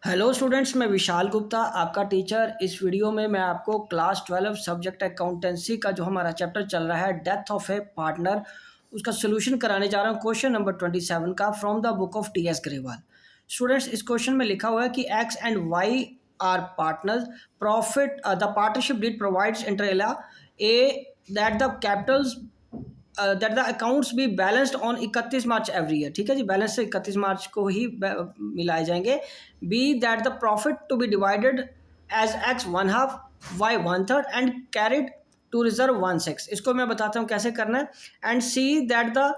Hello students, मैं विशाल गुप्ता आपका teacher. इस वीडियो में मैं आपको क्लास 12 सब्जेक्ट अकाउंटेंसी का जो हमारा चैप्टर चल रहा है डेथ ऑफ ए पार्टनर, उसका सोल्यूशन कराने जा रहा हूँ। क्वेश्चन नंबर 27 का from the book of T S Grewal. Students, इस क्वेश्चन में लिखा हुआ है कि X and Y are partners, profit the partnership deed provides inter alia a that the capitals that the accounts be balanced on 31 March every year. ठीक है जी, balance से 31 मार्च को ही मिलाए जाएंगे। B that the profit to be divided as X one half, Y one third and carried to reserve 1/6। इसको मैं बताता हूँ कैसे करना है। And C that the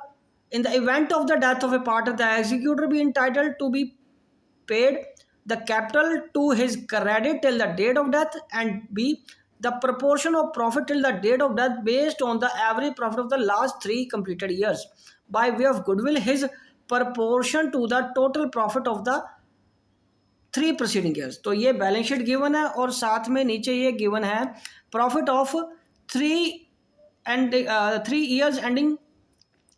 in the event of the death of a partner the executor be entitled to be paid the capital to his credit till the date of death, and B, the proportion of profit till the date of death based on the average profit of the last 3 completed years. By way of goodwill, his proportion to the total profit of the 3 preceding years. तो ये balance sheet given है और साथ में नीचे ये given है profit of 3 years ending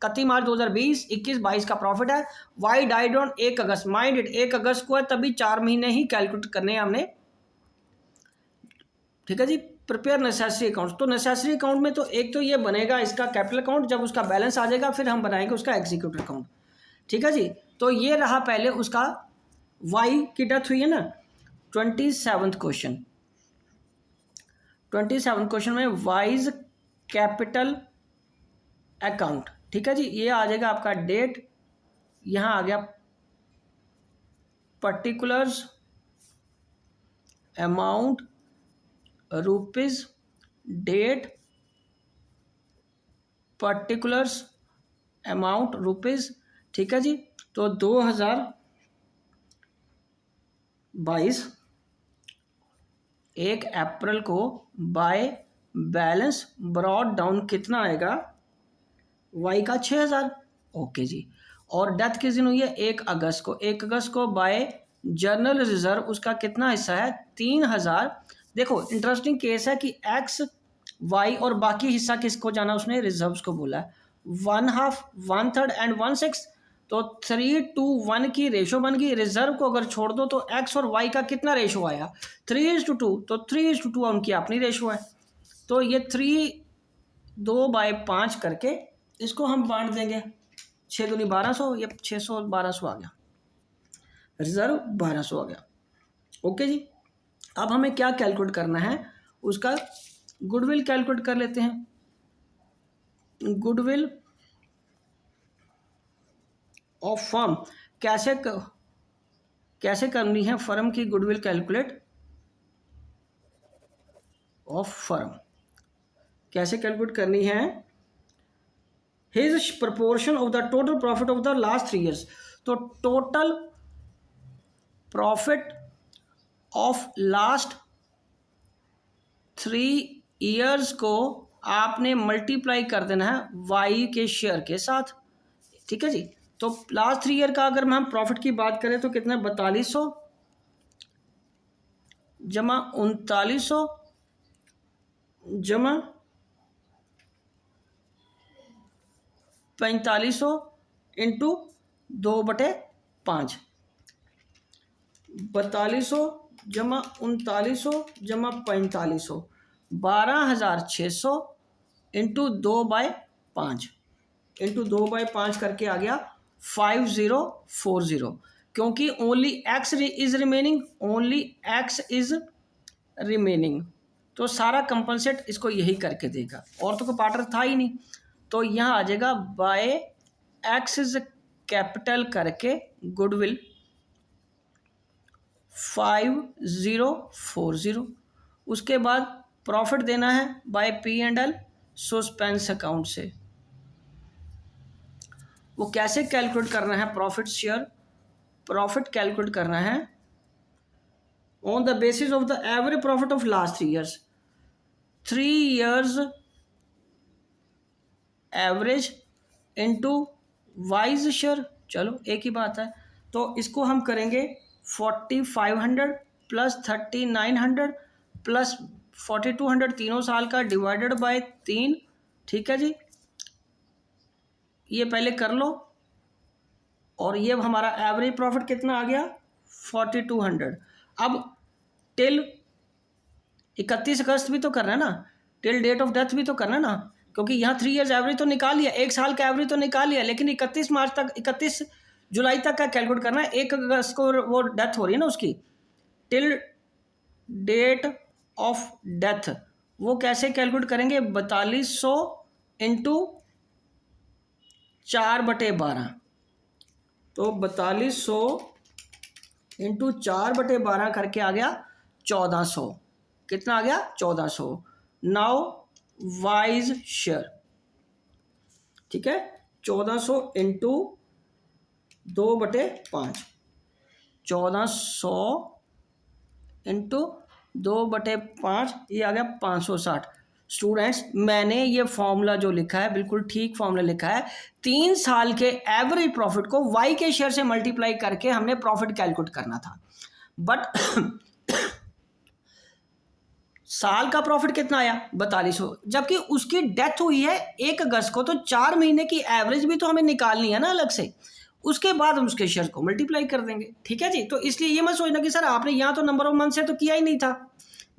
31 March 2020, 21-22 का प्रॉफिट है। Y died on 1 August, mind it 1 अगस्त को है, तभी 4 महीने ही कैलकुलेट करने हैं हमने। ठीक है जी। प्रिपेयर नेसेसरी अकाउंट, तो नेसेसरी अकाउंट में तो एक तो ये बनेगा इसका कैपिटल अकाउंट, जब उसका बैलेंस आ जाएगा फिर हम बनाएंगे उसका एग्जीक्यूटिव अकाउंट। ठीक है जी। तो ये रहा पहले उसका वाई की डेथ हुई है ना। 27 क्वेश्चन, 27 क्वेश्चन में वाइज कैपिटल अकाउंट। ठीक है जी, ये आ जाएगा आपका डेट, यहाँ आ गया particulars amount rupees date particulars amount rupees. ठीक है जी। तो 2022 1 अप्रैल को बाय बैलेंस ब्रॉड डाउन कितना आएगा, वाई का 6000। ओके जी। और डेथ किस दिन हुई है, 1 अगस्त को। 1 अगस्त को बाय जर्नल रिजर्व उसका कितना हिस्सा है, 3000। देखो इंटरेस्टिंग केस है कि एक्स वाई और बाकी हिस्सा किसको जाना, उसने रिजर्व्स को बोला है। 1/2, 1/3 एंड 1/6। तो 3:1 की रेशो बन गई। रिजर्व को अगर छोड़ दो तो एक्स और वाई का कितना रेशो आया, 3:2। तो 3:2 उनकी अपनी रेशो है। तो ये 3/2/5 करके इसको हम बांट देंगे। 6 दूनी 1200, ये 600 1200 आ गया, रिजर्व 1200 आ गया। ओके जी। अब हमें क्या कैलकुलेट करना है, उसका गुडविल कैलकुलेट कर लेते हैं। गुडविल ऑफ फर्म कैसे करनी है, फर्म की गुडविल कैलकुलेट ऑफ फर्म कैसे कैलकुलेट करनी है। His proportion of the total profit of the last 3 years. तो total profit of last 3 years को आपने मल्टीप्लाई कर देना है वाई के शेयर के साथ। ठीक है जी। तो लास्ट 3 ईयर का अगर हम प्रॉफिट की बात करें तो कितना, 4200 जमा 3900 जमा 4500 इंटू 2/5। 4200 जमा 3900 जमा 4500, 12600 इंटू 2/5 इंटू 2/5 करके आ गया 5040। क्योंकि only x is remaining, only x is remaining, तो सारा कंपनसेट इसको यही करके देगा, और तो कोई पार्टनर था ही नहीं। तो यहाँ आ जाएगा बाय एक्स इज कैपिटल करके गुडविल 5040। उसके बाद प्रॉफिट देना है बाय P&L सस्पेंस अकाउंट से। वो कैसे कैलकुलेट करना है, प्रॉफिट शेयर प्रॉफिट कैलकुलेट करना है on the basis of the average profit of last 3 years. 3 years average into wise share, चलो एक ही बात है। तो इसको हम करेंगे 4500 प्लस 3900 प्लस 4200, 3 साल का डिवाइडेड बाय 3। ठीक है जी, ये पहले कर लो। और ये हमारा एवरेज प्रॉफिट कितना आ गया, 4200। अब टिल 31 अगस्त भी तो करना है ना, टिल डेट ऑफ डेथ भी तो करना है ना, क्योंकि यहाँ 3 ईयर्स एवरेज तो निकाल लिया, एक साल का एवरेज तो निकाल लिया, लेकिन 31 मार्च तक, 31 जुलाई तक का कैलकुलेट करना है। 1 अगस्त को वो डेथ हो रही है ना उसकी, टिल डेट ऑफ डेथ वो कैसे कैलकुलेट करेंगे? 4200 इंटू 4/12। तो 4200 इंटू 4/12 करके आ गया 1400। कितना आ गया? 1400। नाउ वाइज शेयर, ठीक है, 1400 इंटू 2/5, 1400 इंटू 2/5, ये आ गया 560। स्टूडेंट्स, मैंने ये फॉर्मूला जो लिखा है बिल्कुल ठीक फॉर्मूला लिखा है। 3 साल के एवरेज प्रॉफिट को वाई के शेयर से मल्टीप्लाई करके हमने प्रॉफिट कैलकुलेट करना था, बट साल का प्रॉफिट कितना आया? 4200, जबकि उसकी डेथ हुई है 1 अगस्त को, तो 4 महीने की एवरेज भी तो हमें निकालनी है ना अलग से, उसके बाद हम उसके शेयर को मल्टीप्लाई कर देंगे, ठीक है जी। तो इसलिए ये मत सोचना कि सर आपने यहाँ तो नंबर ऑफ मंथ से तो किया ही नहीं था,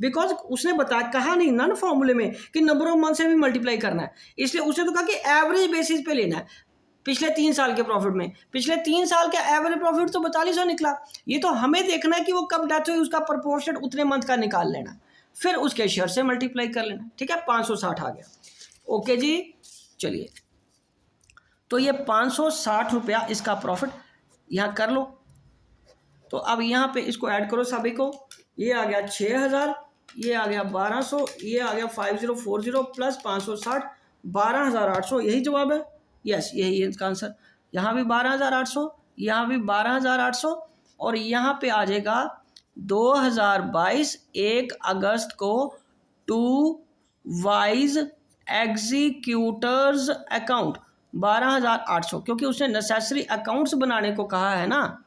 बिकॉज उसने बताया, कहा नहीं ना फॉर्मूले में कि नंबर ऑफ मंथ से भी मल्टीप्लाई करना है, इसलिए उसने तो कहा कि एवरेज बेसिस पे लेना है। पिछले 3 साल के प्रॉफिट में, पिछले 3 साल का एवरेज प्रॉफिट तो 4200 निकला। ये तो हमें देखना है कि वो कब डेथ हुई, उसका प्रपोर्शन उतने मंथ का निकाल लेना, फिर उसके शेयर से मल्टीप्लाई कर लेना, ठीक है। 560 आ गया, ओके जी। चलिए, तो ये 560 रुपया इसका प्रॉफिट यहाँ कर लो। तो अब यहाँ पे इसको ऐड करो सभी को, ये आ गया 6000, ये आ गया 1200, ये आ गया 5040 प्लस 560, 12800। यही जवाब है, यस यही है इसका आंसर। यहाँ भी 12800, यहाँ भी 12800, और यहाँ पे आ जाएगा 2022 1 अगस्त को टू वाइज एग्जीक्यूटर्स अकाउंट 12800, क्योंकि उसने नेसेसरी अकाउंट्स बनाने को कहा है ना,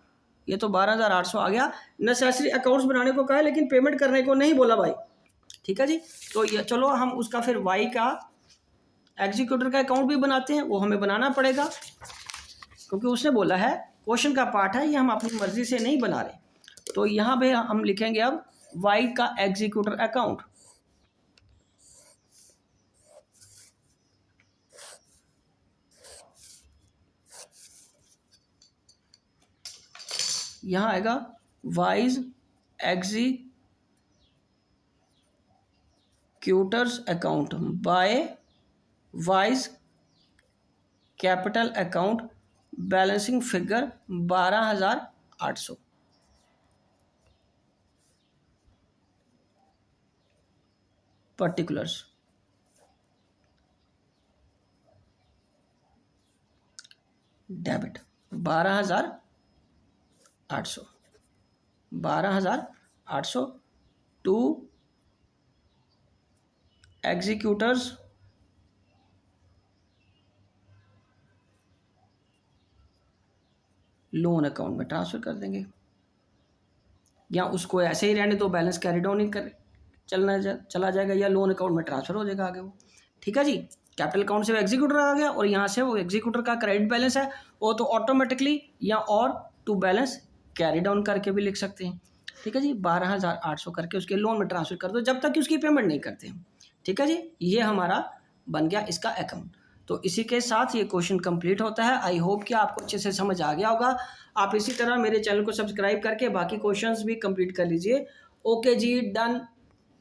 ये तो 12800 आ गया। नेसेसरी अकाउंट्स बनाने को कहा है लेकिन पेमेंट करने को नहीं बोला भाई, ठीक है जी। तो ये चलो हम उसका फिर वाई का एग्जीक्यूटर का अकाउंट भी बनाते हैं, वो हमें बनाना पड़ेगा क्योंकि उसने बोला है, क्वेश्चन का पार्ट है, ये हम अपनी मर्जी से नहीं बना रहे। तो यहाँ पे हम लिखेंगे अब वाई का एग्जीक्यूटर अकाउंट, यहाँ आएगा Y's executor's account by Y's capital account, balancing figure 12800। Particulars debit 12800 to executor's loan account में ट्रांसफर कर देंगे, या उसको ऐसे ही रहने दो, बैलेंस कैरी डाउन ही कर चला जाएगा, या लोन अकाउंट में ट्रांसफर हो जाएगा आगे वो, ठीक है जी। कैपिटल अकाउंट से एग्जीक्यूटर आ गया और यहाँ से वो एग्जीक्यूटर का क्रेडिट बैलेंस है, वो तो ऑटोमेटिकली या और टू बैलेंस कैरी डाउन करके भी लिख सकते हैं, ठीक है जी। 12800 करके उसके लोन में ट्रांसफर कर दो जब तक कि उसकी पेमेंट नहीं करते हम, ठीक है जी। ये हमारा बन गया इसका अकाउंट। तो इसी के साथ ये क्वेश्चन कंप्लीट होता है। आई होप कि आपको अच्छे से समझ आ गया होगा। आप इसी तरह मेरे चैनल को सब्सक्राइब करके बाकी क्वेश्चंस भी कंप्लीट कर लीजिए। ओके जी, डन।